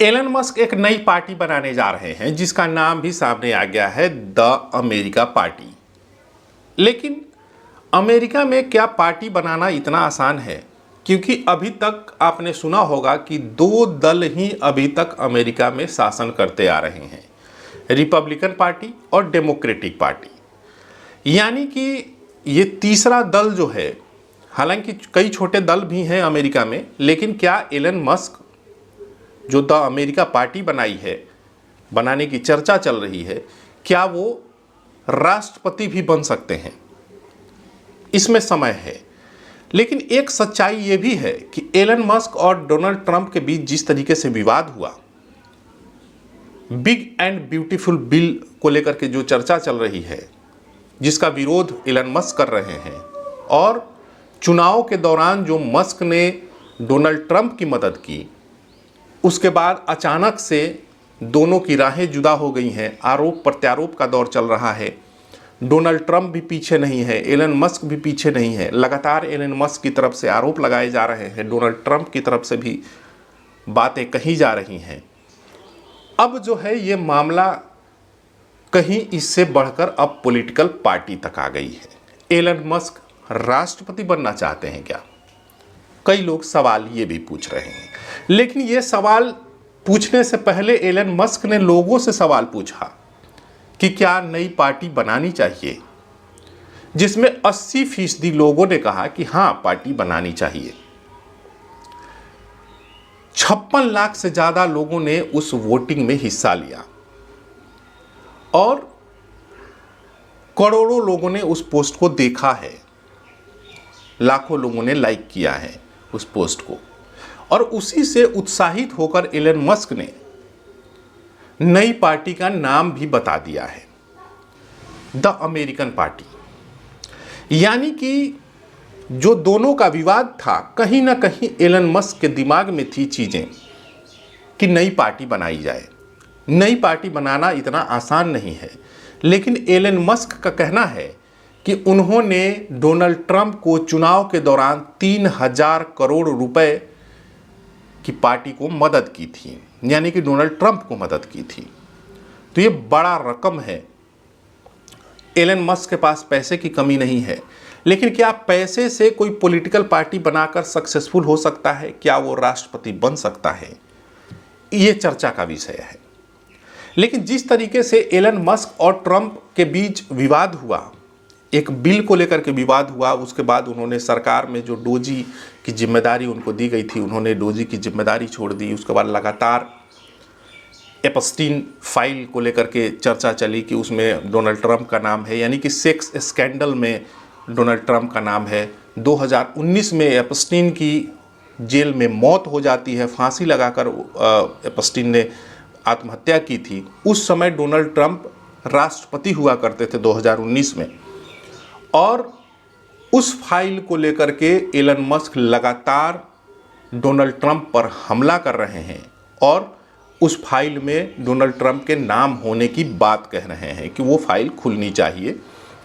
Elon Musk एक नई party बनाने जा रहे हैं जिसका नाम भी सामने आ गया है, द अमेरिका पार्टी। लेकिन अमेरिका में क्या पार्टी बनाना इतना आसान है? क्योंकि अभी तक आपने सुना होगा कि दो दल ही अभी तक अमेरिका में शासन करते आ रहे हैं, रिपब्लिकन पार्टी और डेमोक्रेटिक पार्टी। यानी कि ये तीसरा दल जो है, हालांकि कई छोटे दल भी हैं अमेरिका में, लेकिन क्या एलन मस्क जो द अमेरिका पार्टी बनाई है, बनाने की चर्चा चल रही है, क्या वो राष्ट्रपति भी बन सकते हैं? इसमें समय है। लेकिन एक सच्चाई ये भी है कि एलन मस्क और डोनाल्ड ट्रंप के बीच जिस तरीके से विवाद हुआ, बिग एंड ब्यूटीफुल बिल को लेकर के जो चर्चा चल रही है, जिसका विरोध एलन मस्क कर रहे हैं, और चुनाव के दौरान जो मस्क ने डोनाल्ड ट्रंप की मदद की, उसके बाद अचानक से दोनों की राहें जुदा हो गई हैं। आरोप प्रत्यारोप का दौर चल रहा है। डोनाल्ड ट्रंप भी पीछे नहीं है, एलन मस्क भी पीछे नहीं है। लगातार एलन मस्क की तरफ से आरोप लगाए जा रहे हैं, डोनाल्ड ट्रंप की तरफ से भी बातें कही जा रही हैं। अब जो है ये मामला कहीं इससे बढ़कर अब पॉलिटिकल पार्टी तक आ गई है। एलन मस्क राष्ट्रपति बनना चाहते हैं क्या? कई लोग सवाल ये भी पूछ रहे हैं। लेकिन ये सवाल पूछने से पहले एलन मस्क ने लोगों से सवाल पूछा कि क्या नई पार्टी बनानी चाहिए, जिसमें 80% लोगों ने कहा कि हाँ, पार्टी बनानी चाहिए। 56 लाख से ज़्यादा लोगों ने उस वोटिंग में हिस्सा लिया और करोड़ों लोगों ने उस पोस्ट को देखा है, लाखों लोगों ने लाइक किया है उस पोस्ट को। और उसी से उत्साहित होकर एलन मस्क ने नई पार्टी का नाम भी बता दिया है, द अमेरिकन पार्टी। यानी कि जो दोनों का विवाद था, कहीं ना कहीं एलन मस्क के दिमाग में थी चीज़ें कि नई पार्टी बनाई जाए। नई पार्टी बनाना इतना आसान नहीं है। लेकिन एलन मस्क का कहना है कि उन्होंने डोनाल्ड ट्रंप को चुनाव के दौरान 3000 करोड़ रुपए की पार्टी को मदद की थी, यानी कि डोनाल्ड ट्रंप को मदद की थी। तो ये बड़ा रकम है। एलन मस्क के पास पैसे की कमी नहीं है। लेकिन क्या पैसे से कोई पॉलिटिकल पार्टी बनाकर सक्सेसफुल हो सकता है? क्या वो राष्ट्रपति बन सकता है? ये चर्चा का विषय है। लेकिन जिस तरीके से एलन मस्क और ट्रंप के बीच विवाद हुआ, एक बिल को लेकर के विवाद हुआ, उसके बाद उन्होंने सरकार में जो डोजी की जिम्मेदारी उनको दी गई थी, उन्होंने डोजी की जिम्मेदारी छोड़ दी। उसके बाद लगातार एपस्टीन फाइल को लेकर के चर्चा चली कि उसमें डोनाल्ड ट्रंप का नाम है, यानी कि सेक्स स्कैंडल में डोनाल्ड ट्रंप का नाम है। 2019 में एपस्टीन की जेल में मौत हो जाती है, फांसी लगाकर एपस्टीन ने आत्महत्या की थी। उस समय डोनाल्ड ट्रंप राष्ट्रपति हुआ करते थे 2019 में। और उस फाइल को लेकर के एलन मस्क लगातार डोनाल्ड ट्रंप पर हमला कर रहे हैं और उस फाइल में डोनाल्ड ट्रंप के नाम होने की बात कह रहे हैं कि वो फाइल खुलनी चाहिए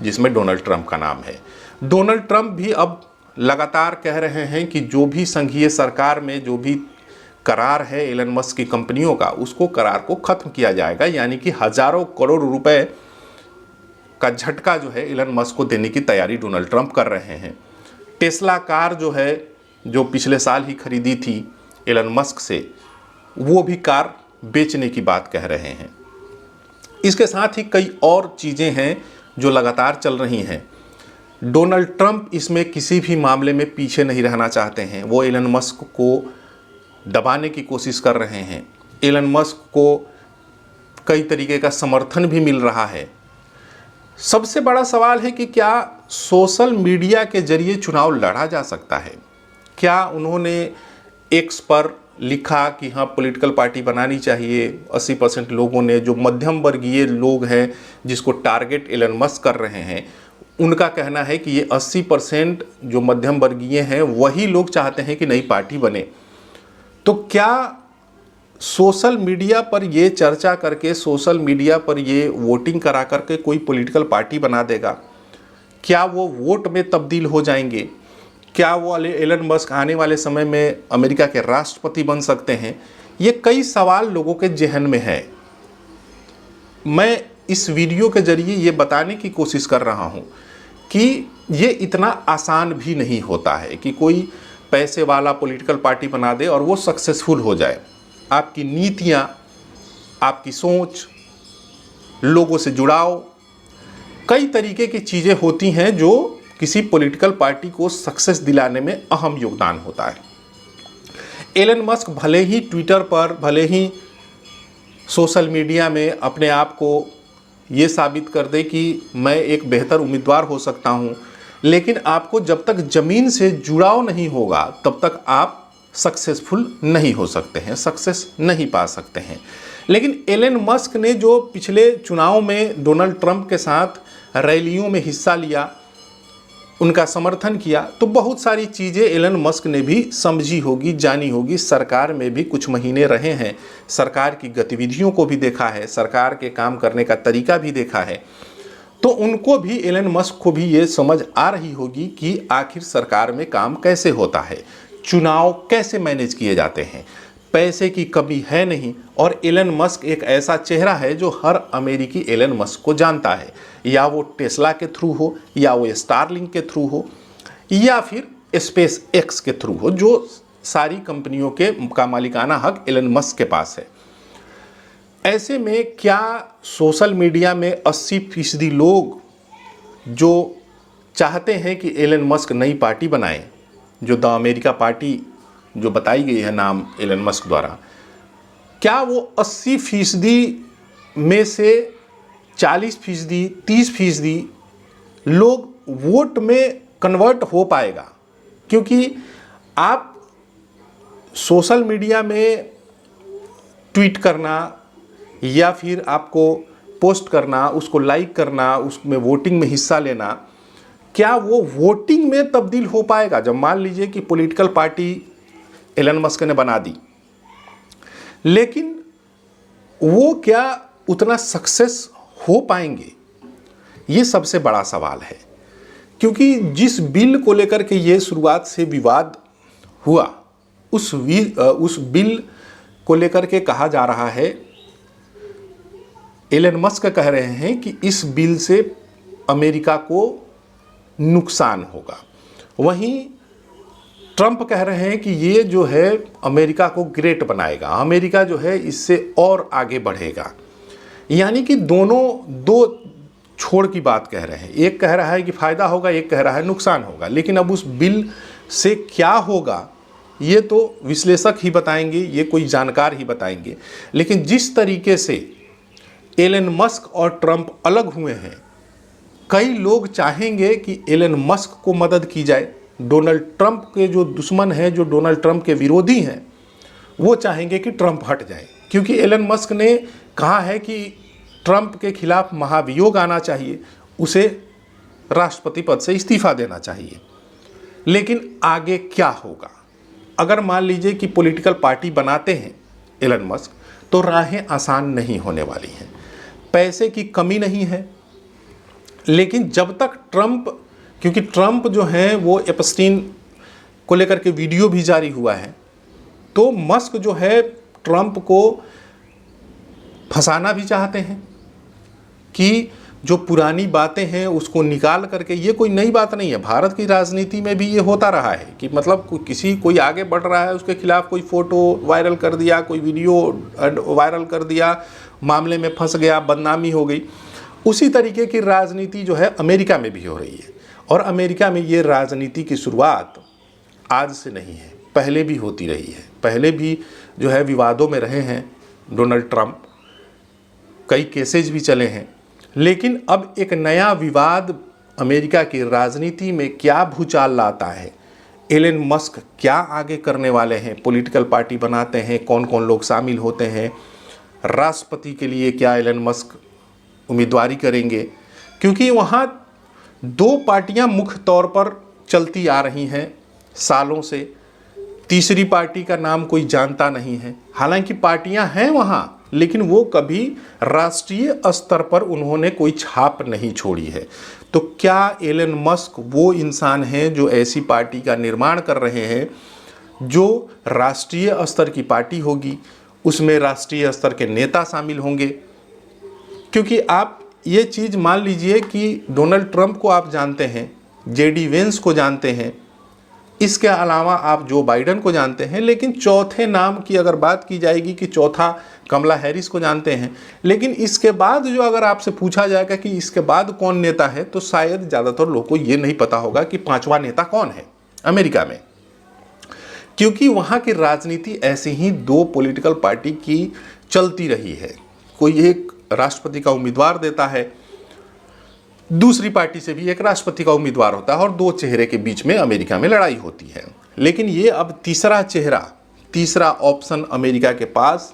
जिसमें डोनाल्ड ट्रंप का नाम है। डोनाल्ड ट्रंप भी अब लगातार कह रहे हैं कि जो भी संघीय सरकार में जो भी करार है एलन मस्क की कंपनियों का, उसको करार को ख़त्म किया जाएगा। यानी कि हज़ारों करोड़ रुपए का झटका जो है एलन मस्क को देने की तैयारी डोनाल्ड ट्रंप कर रहे हैं। टेस्ला कार जो है, जो पिछले साल ही खरीदी थी एलन मस्क से, वो भी कार बेचने की बात कह रहे हैं। इसके साथ ही कई और चीज़ें हैं जो लगातार चल रही हैं। डोनाल्ड ट्रंप इसमें किसी भी मामले में पीछे नहीं रहना चाहते हैं। वो एलन मस्क को दबाने की कोशिश कर रहे हैं। एलन मस्क को कई तरीके का समर्थन भी मिल रहा है। सबसे बड़ा सवाल है कि क्या सोशल मीडिया के जरिए चुनाव लड़ा जा सकता है? क्या उन्होंने एक्स पर लिखा कि हाँ, पॉलिटिकल पार्टी बनानी चाहिए। 80% लोगों ने, जो मध्यम वर्गीय लोग हैं जिसको टारगेट एलन मस्क कर रहे हैं, उनका कहना है कि ये 80% जो मध्यम वर्गीय हैं वही लोग चाहते हैं कि नई पार्टी बने। तो क्या सोशल मीडिया पर ये चर्चा करके, सोशल मीडिया पर ये वोटिंग करा करके कोई पॉलिटिकल पार्टी बना देगा? क्या वो वोट में तब्दील हो जाएंगे? क्या वो एलन मस्क आने वाले समय में अमेरिका के राष्ट्रपति बन सकते हैं? ये कई सवाल लोगों के जहन में है। मैं इस वीडियो के जरिए ये बताने की कोशिश कर रहा हूँ कि ये इतना आसान भी नहीं होता है कि कोई पैसे वाला पॉलिटिकल पार्टी बना दे और वो सक्सेसफुल हो जाए। आपकी नीतियाँ, आपकी सोच, लोगों से जुड़ाव, कई तरीके की चीज़ें होती हैं जो किसी पॉलिटिकल पार्टी को सक्सेस दिलाने में अहम योगदान होता है। एलन मस्क भले ही ट्विटर पर, भले ही सोशल मीडिया में अपने आप को ये साबित कर दे कि मैं एक बेहतर उम्मीदवार हो सकता हूँ, लेकिन आपको जब तक ज़मीन से जुड़ाव नहीं होगा तब तक आप सक्सेसफुल नहीं हो सकते हैं, सक्सेस नहीं पा सकते हैं। लेकिन एलन मस्क ने जो पिछले चुनाव में डोनाल्ड ट्रंप के साथ रैलियों में हिस्सा लिया, उनका समर्थन किया, तो बहुत सारी चीज़ें एलन मस्क ने भी समझी होगी, जानी होगी। सरकार में भी कुछ महीने रहे हैं, सरकार की गतिविधियों को भी देखा है, सरकार के काम करने का तरीका भी देखा है, तो उनको भी, एलन मस्क को भी ये समझ आ रही होगी कि आखिर सरकार में काम कैसे होता है, चुनाव कैसे मैनेज किए जाते हैं। पैसे की कमी है नहीं, और एलन मस्क एक ऐसा चेहरा है जो हर अमेरिकी एलन मस्क को जानता है, या वो टेस्ला के थ्रू हो, या वो स्टारलिंक के थ्रू हो, या फिर स्पेस एक्स के थ्रू हो, जो सारी कंपनियों का मालिकाना हक एलन मस्क के पास है। ऐसे में क्या सोशल मीडिया में 80% लोग जो चाहते हैं कि एलन मस्क नई पार्टी बनाए, जो द अमेरिका पार्टी जो बताई गई है नाम एलन मस्क द्वारा, क्या वो 80% में से 40%, 30% लोग वोट में कन्वर्ट हो पाएगा? क्योंकि आप सोशल मीडिया में ट्वीट करना या फिर आपको पोस्ट करना, उसको लाइक करना, उसमें वोटिंग में हिस्सा लेना, क्या वो वोटिंग में तब्दील हो पाएगा? जब मान लीजिए कि पॉलिटिकल पार्टी एलन मस्क ने बना दी, लेकिन वो क्या उतना सक्सेस हो पाएंगे? ये सबसे बड़ा सवाल है। क्योंकि जिस बिल को लेकर के ये शुरुआत से विवाद हुआ, उस बिल को लेकर के कहा जा रहा है, एलन मस्क कह रहे हैं कि इस बिल से अमेरिका को नुकसान होगा। वहीं ट्रंप कह रहे हैं कि ये जो है अमेरिका को ग्रेट बनाएगा, अमेरिका जो है इससे और आगे बढ़ेगा। यानी कि दोनों दो छोड़ की बात कह रहे हैं। एक कह रहा है कि फ़ायदा होगा, एक कह रहा है नुकसान होगा। लेकिन अब उस बिल से क्या होगा ये तो विश्लेषक ही बताएंगे, ये कोई जानकार ही बताएंगे। लेकिन जिस तरीके से एलन मस्क और ट्रंप अलग हुए हैं, कई लोग चाहेंगे कि एलन मस्क को मदद की जाए। डोनाल्ड ट्रंप के जो दुश्मन हैं, जो डोनाल्ड ट्रंप के विरोधी हैं, वो चाहेंगे कि ट्रंप हट जाए, क्योंकि एलन मस्क ने कहा है कि ट्रंप के खिलाफ महाभियोग आना चाहिए, उसे राष्ट्रपति पद से इस्तीफा देना चाहिए। लेकिन आगे क्या होगा? अगर मान लीजिए कि पॉलिटिकल पार्टी बनाते हैं एलन मस्क, तो राहें आसान नहीं होने वाली हैं। पैसे की कमी नहीं है, लेकिन जब तक ट्रंप, क्योंकि ट्रंप जो हैं वो एप्स्टीन को लेकर के वीडियो भी जारी हुआ है, तो मस्क जो है ट्रंप को फंसाना भी चाहते हैं कि जो पुरानी बातें हैं उसको निकाल करके, ये कोई नई बात नहीं है, भारत की राजनीति में भी ये होता रहा है कि मतलब कोई आगे बढ़ रहा है, उसके खिलाफ कोई फ़ोटो वायरल कर दिया, कोई वीडियो वायरल कर दिया, मामले में फंस गया, बदनामी हो गई। उसी तरीके की राजनीति जो है अमेरिका में भी हो रही है। और अमेरिका में ये राजनीति की शुरुआत आज से नहीं है, पहले भी होती रही है। पहले भी जो है विवादों में रहे हैं डोनाल्ड ट्रंप, कई केसेज भी चले हैं। लेकिन अब एक नया विवाद अमेरिका की राजनीति में क्या भूचाल लाता है, एलन मस्क क्या आगे करने वाले हैं, पॉलिटिकल पार्टी बनाते हैं, कौन कौन लोग शामिल होते हैं, राष्ट्रपति के लिए क्या एलन मस्क उम्मीदवारी करेंगे, क्योंकि वहाँ दो पार्टियां मुख्य तौर पर चलती आ रही हैं सालों से। तीसरी पार्टी का नाम कोई जानता नहीं है। हालांकि पार्टियां हैं वहाँ, लेकिन वो कभी राष्ट्रीय स्तर पर उन्होंने कोई छाप नहीं छोड़ी है। तो क्या एलन मस्क वो इंसान हैं जो ऐसी पार्टी का निर्माण कर रहे हैं जो राष्ट्रीय स्तर की पार्टी होगी, उसमें राष्ट्रीय स्तर के नेता शामिल होंगे? क्योंकि आप ये चीज़ मान लीजिए कि डोनाल्ड ट्रंप को आप जानते हैं, जेडी वेंस को जानते हैं, इसके अलावा आप जो बाइडन को जानते हैं, लेकिन चौथे नाम की अगर बात की जाएगी कि चौथा कमला हैरिस को जानते हैं, लेकिन इसके बाद जो अगर आपसे पूछा जाएगा कि इसके बाद कौन नेता है, तो शायद ज़्यादातर लोगों को ये नहीं पता होगा कि पांचवा नेता कौन है अमेरिका में। क्योंकि वहाँ की राजनीति ऐसी ही दो पॉलिटिकल पार्टी की चलती रही है। कोई एक राष्ट्रपति का उम्मीदवार देता है, दूसरी पार्टी से भी एक राष्ट्रपति का उम्मीदवार होता है और दो चेहरे के बीच में अमेरिका में लड़ाई होती है। लेकिन ये अब तीसरा चेहरा, तीसरा ऑप्शन अमेरिका के पास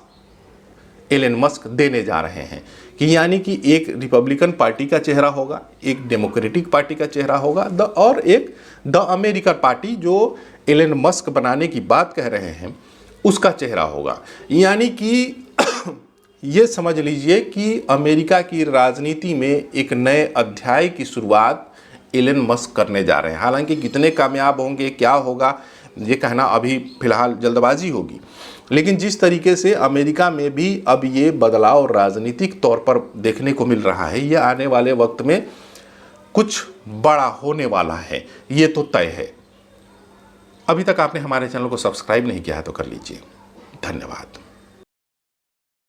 एलन मस्क देने जा रहे हैं कि यानी कि एक रिपब्लिकन पार्टी का चेहरा होगा, एक डेमोक्रेटिक पार्टी का चेहरा होगा और एक द अमेरिकन पार्टी जो एलन मस्क बनाने की बात कह रहे हैं उसका चेहरा होगा। यानी कि ये समझ लीजिए कि अमेरिका की राजनीति में एक नए अध्याय की शुरुआत एलन मस्क करने जा रहे हैं। हालांकि कितने कामयाब होंगे, क्या होगा, ये कहना अभी फिलहाल जल्दबाजी होगी, लेकिन जिस तरीके से अमेरिका में भी अब ये बदलाव राजनीतिक तौर पर देखने को मिल रहा है, ये आने वाले वक्त में कुछ बड़ा होने वाला है, ये तो तय है। अभी तक आपने हमारे चैनल को सब्सक्राइब नहीं किया है तो कर लीजिए। धन्यवाद।